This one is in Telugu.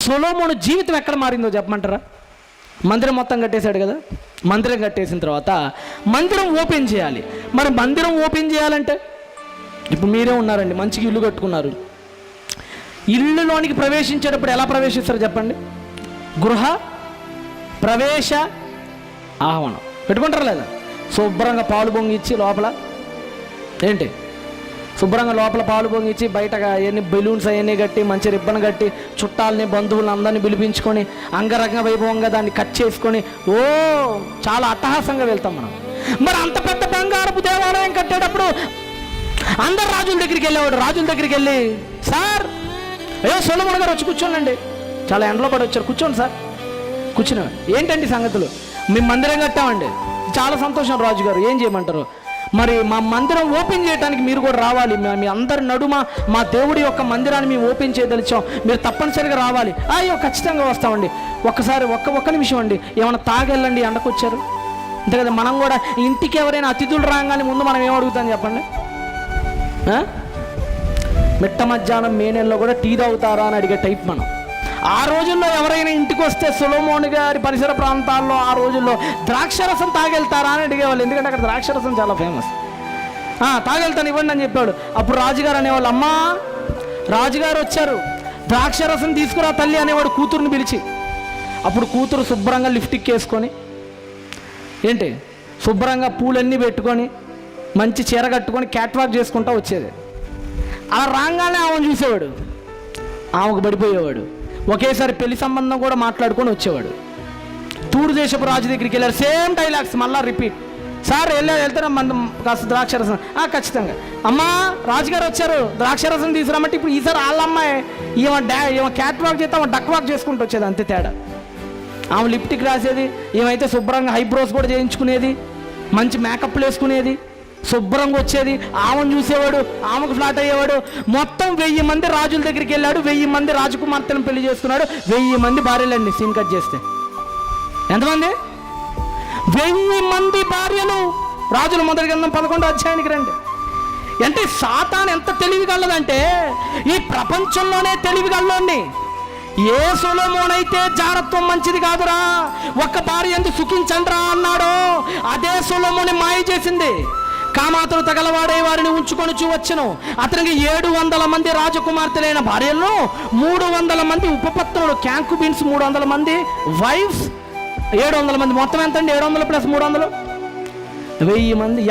సొలొమోను జీవితం ఎక్కడ మారిందో చెప్పమంటారా? మందిరం మొత్తం కట్టేశాడు కదా. మందిరం కట్టేసిన తర్వాత మందిరం ఓపెన్ చేయాలి. మరి మందిరం ఓపెన్ చేయాలంటే ఇప్పుడు మీరే ఉన్నారండి, మంచిగా ఇల్లు కట్టుకున్నారు. ఇల్లులోనికి ప్రవేశించేటప్పుడు ఎలా ప్రవేశిస్తారు చెప్పండి? గృహ ప్రవేశ ఆహ్వానం పెట్టుకుంటారా లేదా? శుభ్రంగా పాలు పొంగిచ్చి లోపల ఏంటి, శుభ్రంగా లోపల పాలు పొంగిచ్చి బయట అవన్నీ బెలూన్స్ అవన్నీ కట్టి మంచి రిబ్బన్ కట్టి చుట్టాలని బంధువులను అందరినీ పిలిపించుకొని అంగరంగ వైభవంగా దాన్ని కట్ చేసుకొని చాలా అట్టహాసంగా వెళ్తాం మనం. మరి అంత పెద్ద బంగారపు దేవాలయం కట్టేటప్పుడు అందరు రాజుల దగ్గరికి వెళ్ళేవాడు. రాజుల దగ్గరికి వెళ్ళి, సార్ అయ్యో సొలొమోను గారు వచ్చి కూర్చోండి, చాలా ఎండలో పడి వచ్చారు, కూర్చోండి సార్. కూర్చునేవాడు. ఏంటండి సంగతులు? మేము మందిరం కట్టామండి. చాలా సంతోషం రాజుగారు, ఏం చేయమంటారు? మరి మా మందిరం ఓపెన్ చేయడానికి మీరు కూడా రావాలి. మీ అందరి నడుమ మా దేవుడి యొక్క మందిరాన్ని మేము ఓపెన్ చేయదలిచాం, మీరు తప్పనిసరిగా రావాలి. అయ్యో ఖచ్చితంగా వస్తామండి. ఒక్కసారి ఒక్క నిమిషం అండి, ఏమైనా తాగెళ్ళండి, ఎండకొచ్చారు అంతే కదా. మనం కూడా ఇంటికి ఎవరైనా అతిథులు రాగానే ముందు మనం ఏం అడుగుతాం చెప్పండి? మిట్ట మధ్యాహ్నం మే నెలలో కూడా టీ తాగుతారా అని అడిగే టైప్ మనం. ఆ రోజుల్లో ఎవరైనా ఇంటికి వస్తే సొలొమోను గారి పరిసర ప్రాంతాల్లో ఆ రోజుల్లో ద్రాక్షరసం తాగెళ్తారా అని అడిగేవాళ్ళు. ఎందుకంటే అక్కడ ద్రాక్షరసం చాలా ఫేమస్. తాగెళ్తాను ఇవ్వండి అని చెప్పాడు. అప్పుడు రాజుగారు అనేవాళ్ళు, అమ్మా రాజుగారు వచ్చారు, ద్రాక్షరసం తీసుకురా తల్లి అనేవాడు కూతురుని పిలిచి. అప్పుడు కూతురు శుభ్రంగా లిప్స్టిక్ వేసుకొని ఏంటి శుభ్రంగా పూలన్నీ పెట్టుకొని మంచి చీర కట్టుకొని క్యాట్ వాక్ చేసుకుంటూ వచ్చేది. అలా రాగానే ఆమెను చూసేవాడు, ఆమెకు పడిపోయేవాడు. ఒకేసారి పెళ్లి సంబంధం కూడా మాట్లాడుకొని వచ్చేవాడు. తూరు దేశపు రాజు దగ్గరికి వెళ్ళారు, సేమ్ డైలాగ్స్ మళ్ళా రిపీట్. సార్ వెళ్తారా మనం కాస్త ద్రాక్షరసం? ఖచ్చితంగా. అమ్మా రాజుగారు వచ్చారు, ద్రాక్షరసం తీసుకురామంటే ఇప్పుడు ఈసారి వాళ్ళ అమ్మాయి ఏమో క్యాట్ వాక్ చేస్తే ఆమె డక్ వాక్ చేసుకుంటూ వచ్చేది, అంతే తేడా. ఆమె లిప్టిక్ రాసేది, ఏమైతే శుభ్రంగా హైబ్రోస్ కూడా చేయించుకునేది, మంచి మేకప్లు వేసుకునేది, శుభ్రంగా వచ్చేది. ఆమెను చూసేవాడు, ఆమెకు ఫ్లాట్ అయ్యేవాడు. మొత్తం 1000 మంది రాజుల దగ్గరికి వెళ్ళాడు, 1000 మంది రాజకుమార్తెను పెళ్లి చేసుకున్నాడు, 1000 మంది భార్యలండి. సీన్ కట్ చేస్తే ఎంతమంది? 1000 మంది భార్యలు. రాజుల మొదటి గ్రంథం 11వ అధ్యాయానికి రండి. అంటే సాతాను ఎంత తెలివిగలదంటే ఈ ప్రపంచంలోనే తెలివిగల్లోండి. ఏ సొలొమోనైతే జారత్వం మంచిది కాదురా, ఒక్క భార్య ఎందుకు సుఖించండిరా అన్నాడో అదే సొలొమోని మాయ చేసింది. కామాతులు తగలవాడే వారిని ఉంచుకొని వచ్చును. అతనికి 700 మంది రాజకుమార్తెలైన భార్యలను, 300 మంది ఉపపత్నులు క్యాంకుబిన్స్, 300 మంది వైఫ్స్, 700 మంది. మొత్తం ఎంత అండి? 700 + 300 1000 మంది.